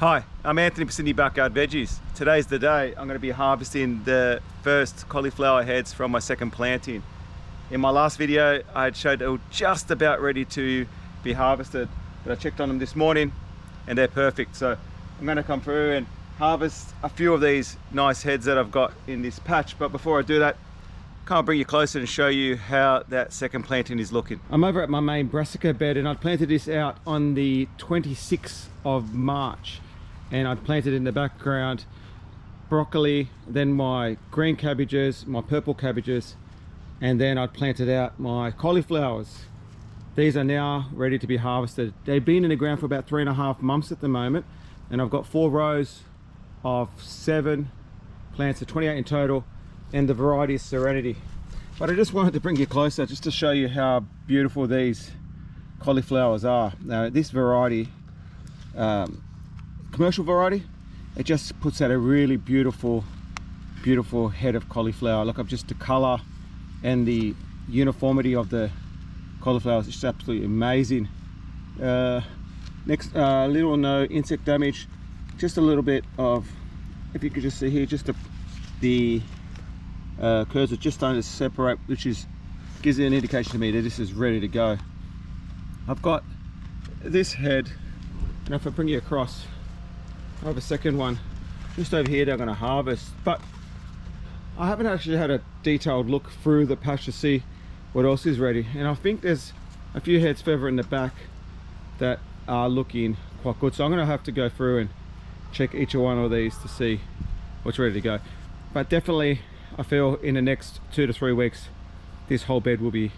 Hi, I'm Anthony from Sydney Backyard Veggies. Today's the day I'm going to be harvesting the first cauliflower heads from my second planting. In my last video, I had showed they were just about ready to be harvested, but I checked on them this morning and they're perfect. So I'm going to come through and harvest a few of these nice heads that I've got in this patch. But before I do that, I'll bring you closer and show you how that second planting is looking. I'm over at my main brassica bed and I planted this out on the 26th of March. And I'd planted in the background broccoli, then my green cabbages, my purple cabbages, and then I'd planted out my cauliflowers. These are now ready to be harvested. They've been in the ground for about 3.5 months at the moment, and I've got 4 rows of 7 plants, so 28 in total, and the variety is Serenity. But I just wanted to bring you closer just to show you how beautiful these cauliflowers are. Now this variety, commercial variety, it just puts out a really beautiful head of cauliflower. Look up just the color and the uniformity of the cauliflowers. It's just absolutely amazing. Next, little or no insect damage, just a little bit of, if you could just see here, just the curves are just starting to separate, which gives you an indication to me that this is ready to go. I've got this head, and if I bring you across, I have a second one just over here that I'm going to harvest, but I haven't actually had a detailed look through the patch to see what else is ready, and I think there's a few heads further in the back that are looking quite good, so I'm going to have to go through and check each one of these to see what's ready to go. But definitely I feel in the next 2 to 3 weeks this whole bed will be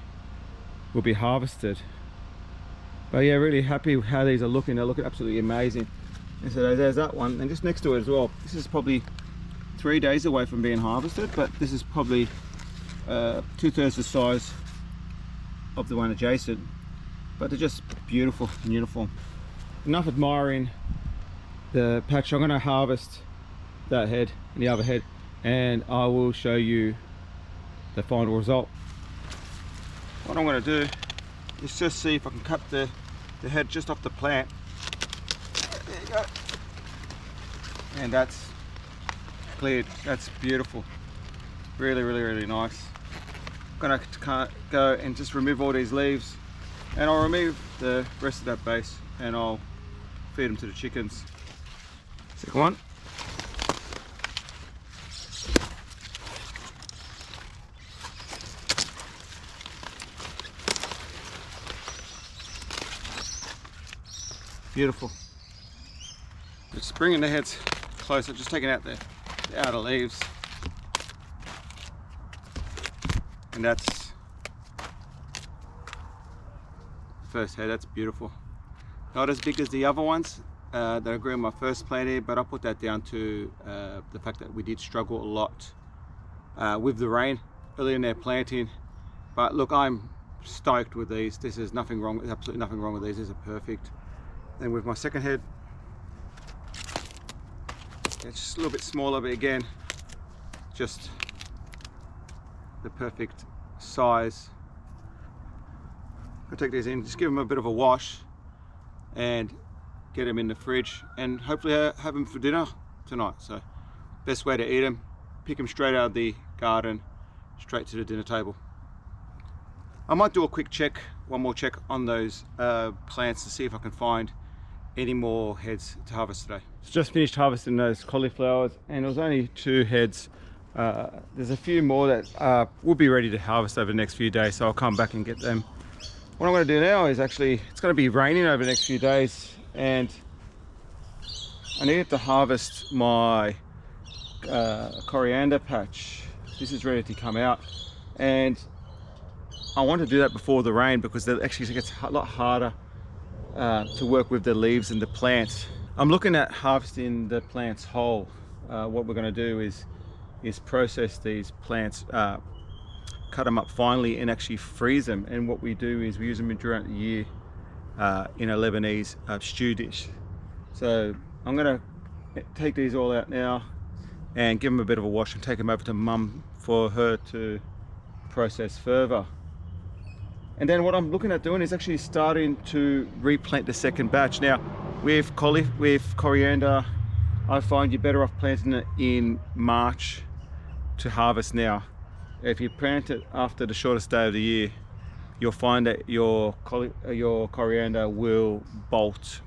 harvested. But yeah, really happy with how these are looking. They're looking absolutely amazing. And so there's that one, and just next to it as well, this is probably 3 days away from being harvested, but this is probably 2/3 the size of the one adjacent, but they're just beautiful and uniform. Enough admiring the patch. I'm going to harvest that head and the other head, and I will show you the final result. What I'm going to do is just see if I can cut the head just off the plant. There you go. And that's cleared. That's beautiful. Really nice. I'm gonna go and just remove all these leaves, and I'll remove the rest of that base and I'll feed them to the chickens. Second one. Beautiful. Just bringing the heads closer, just taking out the outer leaves. And that's the first head. That's beautiful. Not as big as the other ones that I grew in my first planting, but I put that down to the fact that we did struggle a lot with the rain early in their planting. But look, I'm stoked with these. This is nothing wrong, absolutely nothing wrong with these. These are perfect. And with my second head, it's just a little bit smaller, but again, just the perfect size. I'll take these in, just give them a bit of a wash and get them in the fridge, and hopefully have them for dinner tonight. So best way to eat them, pick them straight out of the garden, straight to the dinner table. I might do a quick check, one more check on those plants to see if I can find any more heads to harvest today. So just finished harvesting those cauliflowers, and it was only 2 heads. There's a few more that will be ready to harvest over the next few days, so I'll come back and get them. What I'm going to do now is actually, it's going to be raining over the next few days, and I needed to harvest my coriander patch. This is ready to come out, and I want to do that before the rain because it actually gets a lot harder to work with the leaves and the plants. I'm looking at harvesting the plants whole. What we're going to do is process these plants, cut them up finely and actually freeze them, and what we do is we use them throughout the year in a Lebanese stew dish. So I'm going to take these all out now and give them a bit of a wash and take them over to Mum for her to process further. And then what I'm looking at doing is actually starting to replant the second batch. Now, With coriander, I find you're better off planting it in March to harvest now. If you plant it after the shortest day of the year, you'll find that your coriander will bolt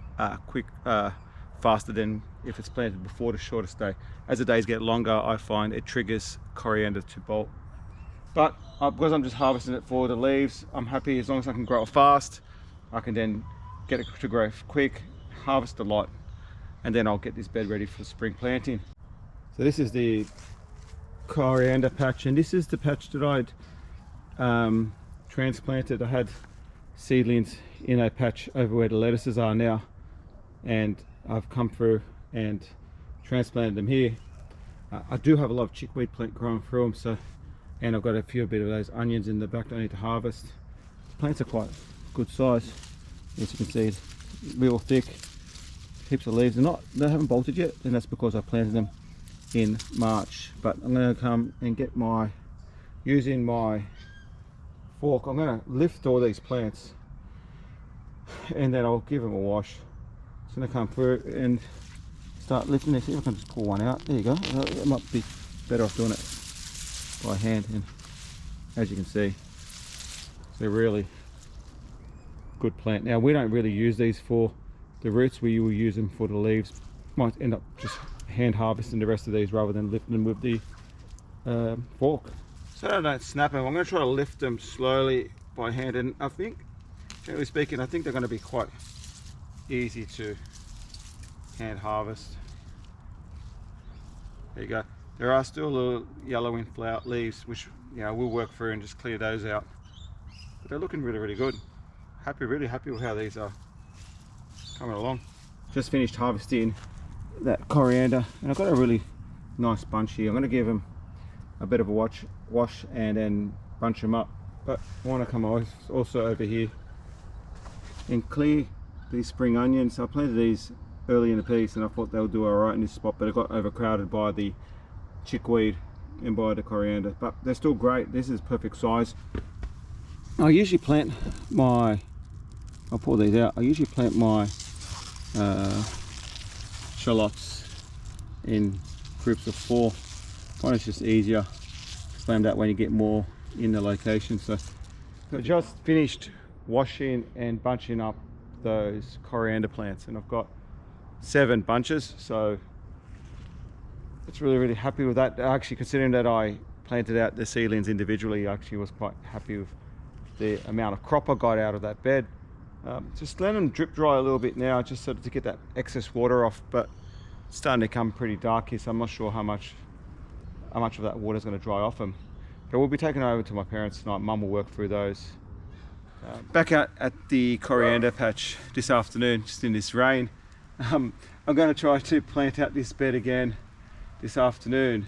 faster than if it's planted before the shortest day. As the days get longer, I find it triggers coriander to bolt. But because I'm just harvesting it for the leaves, I'm happy as long as I can grow it fast. I can then get it to grow quick, harvest a lot, and then I'll get this bed ready for spring planting. So this is the coriander patch, and this is the patch that I'd transplanted. I had seedlings in a patch over where the lettuces are now, and I've come through and transplanted them here. I do have a lot of chickweed plant growing through them, so, and I've got a few bit of those onions in the back that I need to harvest. The plants are quite good size, as you can see, it's real thick, heaps of leaves. They haven't bolted yet, and that's because I planted them in March. But I'm going to come and get using my fork, I'm going to lift all these plants, and then I'll give them a wash. It's going to come through and start lifting this. See if I can just pull one out. There you go. I might be better off doing it by hand, and as you can see, it's a really good plant. Now, we don't really use these for the roots, we will use them for the leaves. Might end up just hand harvesting the rest of these rather than lifting them with the fork. So I don't snap them, I'm going to try to lift them slowly by hand, and I think, generally speaking, I think they're going to be quite easy to hand harvest. There you go. There are still little yellow in flower leaves, which we'll work through and just clear those out. But they're looking really, really good. Really happy with how these are coming along. Just finished harvesting that coriander, and I've got a really nice bunch here. I'm going to give them a bit of a wash and then bunch them up. But I want to come also over here and clear these spring onions. I planted these early in the piece, and I thought they'll do alright in this spot, but it got overcrowded by the chickweed and by the coriander. But they're still great. This is perfect size. I usually plant I'll pull these out. I usually plant my shallots in groups of 4. One is just easier to plant that when you get more in the location. So I just finished washing and bunching up those coriander plants, and I've got 7 bunches, so it's really happy with that. Actually, considering that I planted out the seedlings individually, I actually was quite happy with the amount of crop I got out of that bed. Just let them drip dry a little bit now, just so to get that excess water off, but it's starting to become pretty dark here, so I'm not sure how much of that water is going to dry off them. But we'll be taking over to my parents tonight. Mum will work through those. Back out at the coriander patch this afternoon, just in this rain. I'm going to try to plant out this bed again this afternoon.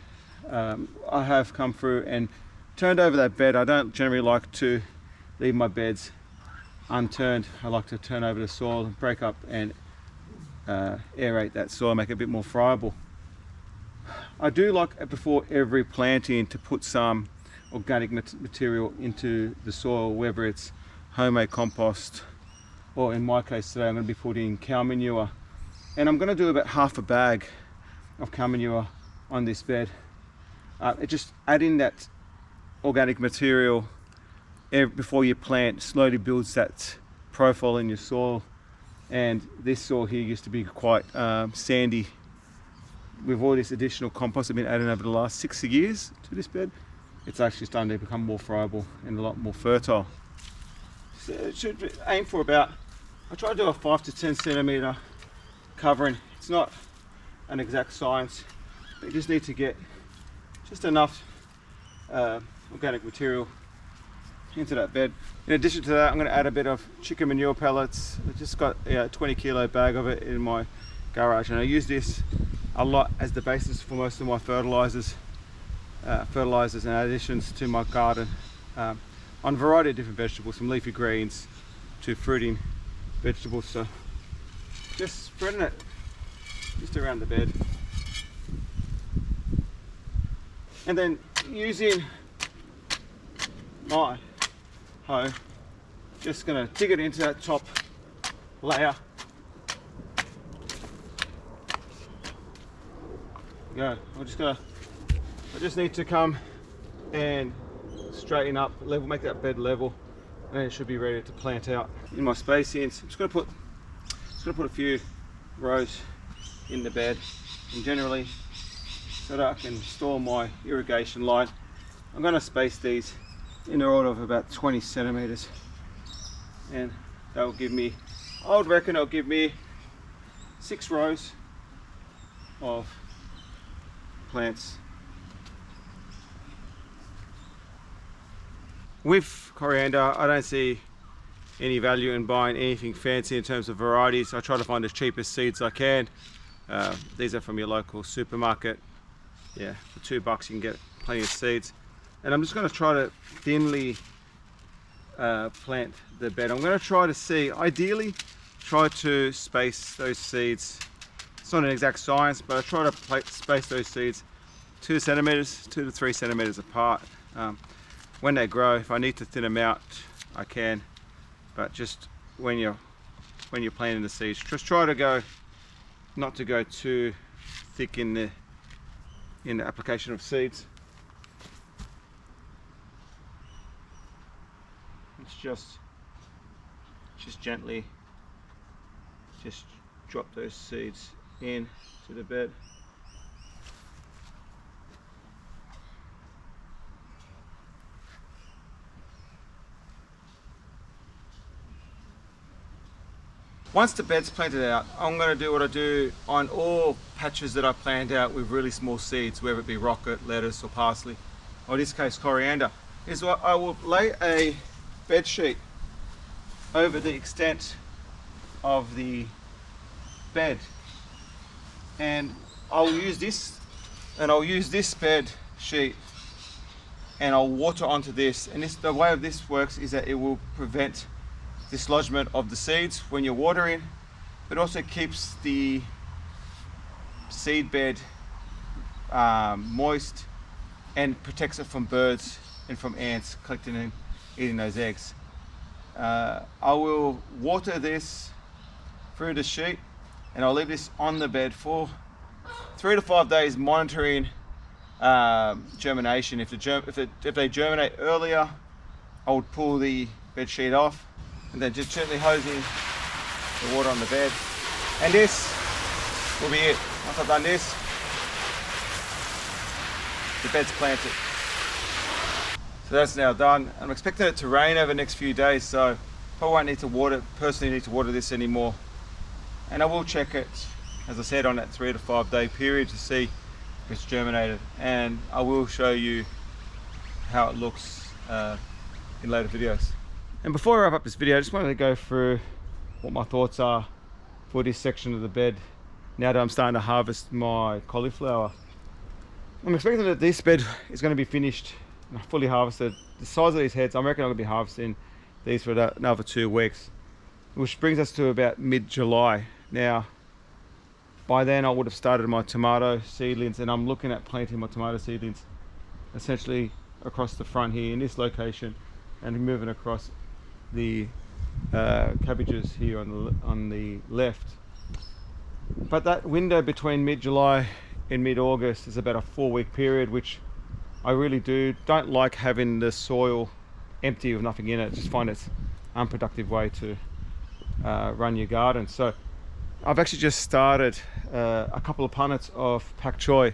I have come through and turned over that bed. I don't generally like to leave my beds unturned. I like to turn over the soil and break up and aerate that soil, make it a bit more friable. I do like, before every planting, to put some organic material into the soil, whether it's homemade compost, or in my case today I'm going to be putting cow manure, and I'm going to do about half a bag of cow manure on this bed. It just adding that organic material before you plant slowly builds that profile in your soil. And this soil here used to be quite sandy. With all this additional compost I've been adding over the last 6 years to this bed, it's actually starting to become more friable and a lot more fertile. So it should aim for about, I try to do a 5 to 10 centimeter covering. It's not an exact science, but you just need to get just enough organic material into that bed. In addition to that, I'm going to add a bit of chicken manure pellets. I just got a 20 kilo bag of it in my garage, and I use this a lot as the basis for most of my fertilizers and additions to my garden, on a variety of different vegetables, from leafy greens to fruiting vegetables. So just spreading it just around the bed, and then using my hoe, just going to dig it into that top layer go. I just need to come and straighten up, level, make that bed level, and it should be ready to plant out. In my spacings, I'm just gonna put a few rows in the bed, and generally, so that I can store my irrigation line, I'm gonna space these in the order of about 20 centimeters, and that will give me, I would reckon it'll give me 6 rows of plants. With coriander, I don't see any value in buying anything fancy in terms of varieties. I try to find the cheapest seeds I can. These are from your local supermarket. Yeah, for $2 you can get plenty of seeds. And I'm just going to try to thinly plant the bed. I'm going to try to see, ideally, try to space those seeds. It's not an exact science, but I try to space those seeds 2 to 3 centimeters apart. When they grow, if I need to thin them out, I can. But just when you're planting the seeds, just try to not to go too thick in the application of seeds. It's just gently just drop those seeds in to the bed. Once the bed's planted out, I'm going to do what I do on all patches that I plant out with really small seeds, whether it be rocket, lettuce or parsley, or in this case coriander, is what I will lay a bed sheet over the extent of the bed, and I'll use this bed sheet and I'll water onto this, and the way this works is that it will prevent dislodgement of the seeds when you're watering, but also keeps the seed bed moist and protects it from birds and from ants collecting and eating those eggs. I will water this through the sheet, and I'll leave this on the bed for 3 to 5 days, monitoring germination. If they germinate earlier, I would pull the bed sheet off and then just gently hosing the water on the bed. And this will be it. Once I've done this, the bed's planted. So that's now done. I'm expecting it to rain over the next few days, so probably won't need to personally need to water this anymore. And I will check it, as I said, on that 3 to 5 day period to see if it's germinated. And I will show you how it looks in later videos. And before I wrap up this video, I just wanted to go through what my thoughts are for this section of the bed now that I'm starting to harvest my cauliflower. I'm expecting that this bed is going to be finished and fully harvested. The size of these heads, I reckon I'm going to be harvesting these for another 2 weeks, which brings us to about mid-July. Now, by then I would have started my tomato seedlings, and I'm looking at planting my tomato seedlings essentially across the front here in this location, and moving across the cabbages here on the left. But that window between mid-July and mid-August is about a 4-week period, which I really don't like having the soil empty with nothing in it. Just find it's an unproductive way to run your garden. So I've actually just started a couple of punnets of pak choi,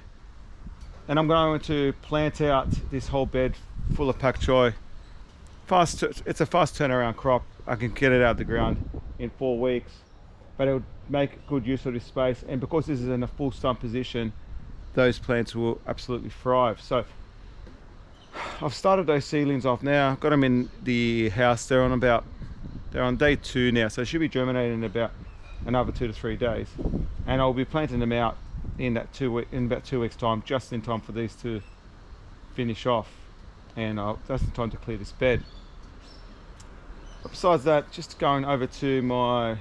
and I'm going to plant out this whole bed full of pak choi. It's a fast turnaround crop. I can get it out of the ground in 4 weeks, but it would make good use of this space, and because this is in a full stump position, those plants will absolutely thrive. So I've started those seedlings off now. I've got them in the house. They're on day 2 now, so they should be germinating in about another 2 to 3 days, and I'll be planting them out in about 2 weeks time, just in time for these to finish off, and that's the time to clear this bed. But besides that, just going over to my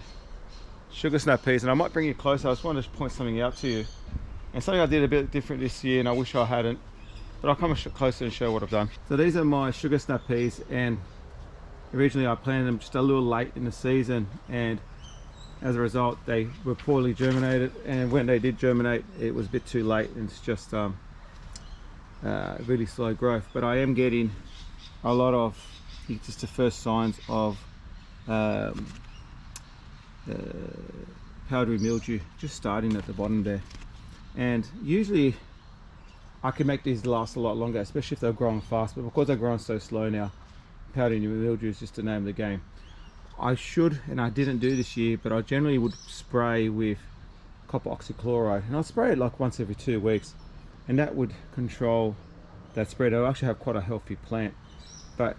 sugar snap peas, and I might bring you closer. I just wanted to point something out to you, and something I did a bit different this year, and I wish I hadn't, but I'll come closer and show what I've done. So these are my sugar snap peas, and originally I planted them just a little late in the season, and As a result, they were poorly germinated, and when they did germinate, it was a bit too late, and it's just really slow growth. But I am getting a lot of just the first signs of powdery mildew just starting at the bottom there. And usually I can make these last a lot longer, especially if they're growing fast, but because they're growing so slow now, powdery mildew is just the name of the game. I should, and I didn't do this year, but I generally would spray with copper oxychloride, and I'll spray it like once every 2 weeks, and that would control that spread. I'll actually have quite a healthy plant. But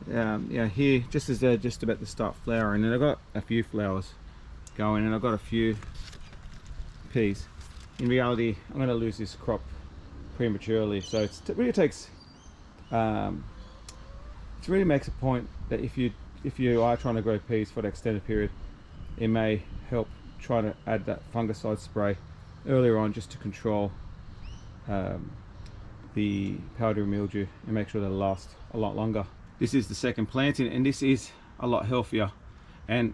yeah, here, just as they're just about to start flowering, and I've got a few flowers going, and I've got a few peas. In reality, I'm going to lose this crop prematurely, so it really takes, it really makes a point that if you are trying to grow peas for an extended period, it may help try to add that fungicide spray earlier on, just to control the powdery mildew and make sure they last a lot longer. This is the second planting, and this is a lot healthier, and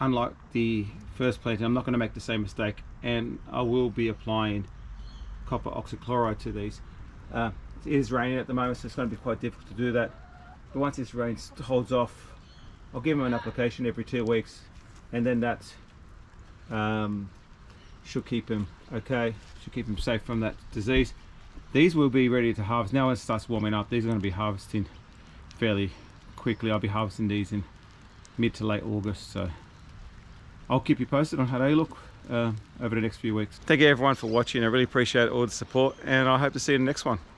unlike the first planting, I'm not going to make the same mistake, and I will be applying copper oxychloride to these. It is raining at the moment, so it's going to be quite difficult to do that, but once this rain holds off, I'll give them an application every 2 weeks, and then that should keep them okay, should keep them safe from that disease. These will be ready to harvest now. When it starts warming up, these are going to be harvesting fairly quickly. I'll be harvesting these in mid to late August, so I'll keep you posted on how they look over the next few weeks. Thank you everyone for watching. I really appreciate all the support, and I hope to see you in the next one.